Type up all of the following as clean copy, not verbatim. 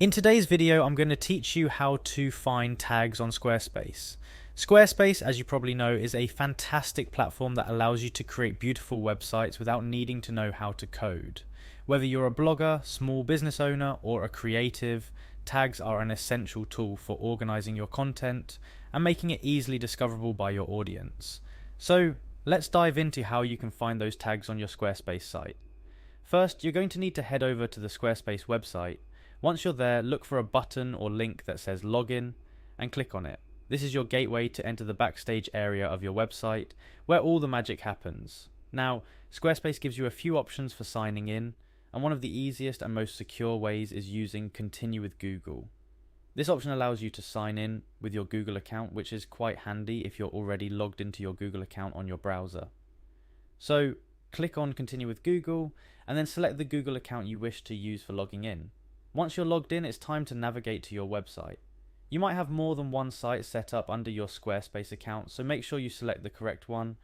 In today's video, I'm going to teach you how to find tags on Squarespace. Squarespace, as you probably know, is a fantastic platform that allows you to create beautiful websites without needing to know how to code. Whether you're a blogger, small business owner, or a creative, tags are an essential tool for organizing your content and making it easily discoverable by your audience. So let's dive into how you can find those tags on your Squarespace site. First, you're going to need to head over to the Squarespace website. Once you're there, look for a button or link that says login and click on it. This is your gateway to enter the backstage area of your website where all the magic happens. Now, Squarespace gives you a few options for signing in, and one of the easiest and most secure ways is using Continue with Google. This option allows you to sign in with your Google account, which is quite handy if you're already logged into your Google account on your browser. So, click on Continue with Google and then select the Google account you wish to use for logging in. Once you're logged in, it's time to navigate to your website. You might have more than one site set up under your Squarespace account, so make sure you select the correct one.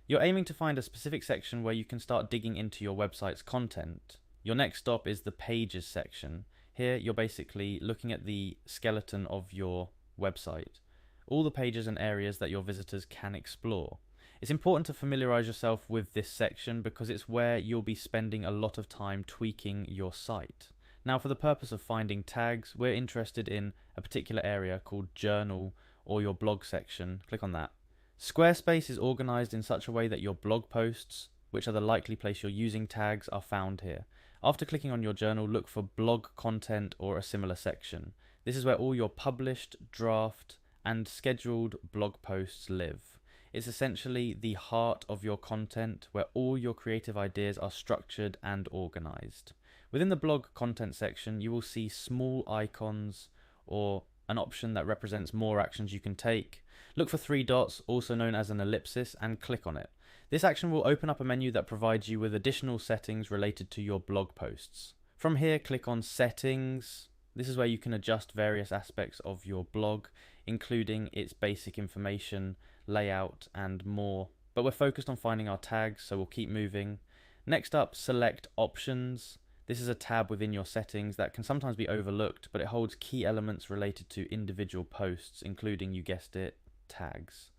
You're aiming to find a specific section where you can start digging into your website's content. Your next stop is the Pages section. Here, you're basically looking at the skeleton of your website, all the pages and areas that your visitors can explore. It's important to familiarize yourself with this section because it's where you'll be spending a lot of time tweaking your site. Now, for the purpose of finding tags, we're interested in a particular area called Journal or your blog section. Click on that. Squarespace is organized in such a way that your blog posts, which are the likely place you're using tags, are found here. After clicking on your journal, look for blog content or a similar section. This is where all your published, draft, and scheduled blog posts live. It's essentially the heart of your content where all your creative ideas are structured and organized. Within the blog content section, you will see small icons or an option that represents more actions you can take. Look for three dots, also known as an ellipsis, and click on it. This action will open up a menu that provides you with additional settings related to your blog posts. From here, click on Settings. This is where you can adjust various aspects of your blog, including its basic information, layout, and more. But we're focused on finding our tags, so we'll keep moving. Next up, select Options. This is a tab within your settings that can sometimes be overlooked, but it holds key elements related to individual posts, including, you guessed it, tags.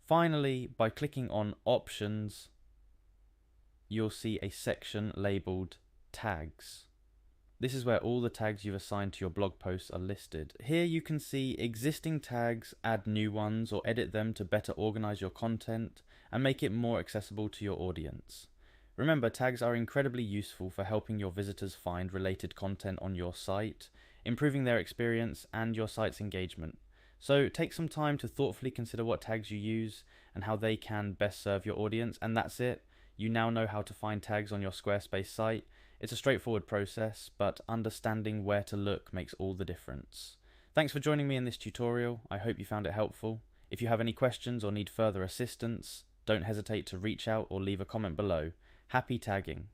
Finally, by clicking on Options, you'll see a section labeled Tags. This is where all the tags you've assigned to your blog posts are listed. Here you can see existing tags, add new ones, or edit them to better organize your content and make it more accessible to your audience. Remember, tags are incredibly useful for helping your visitors find related content on your site, improving their experience and your site's engagement. So take some time to thoughtfully consider what tags you use and how they can best serve your audience, and that's it. You now know how to find tags on your Squarespace site. It's a straightforward process, but understanding where to look makes all the difference. Thanks for joining me in this tutorial. I hope you found it helpful. If you have any questions or need further assistance, don't hesitate to reach out or leave a comment below. Happy tagging!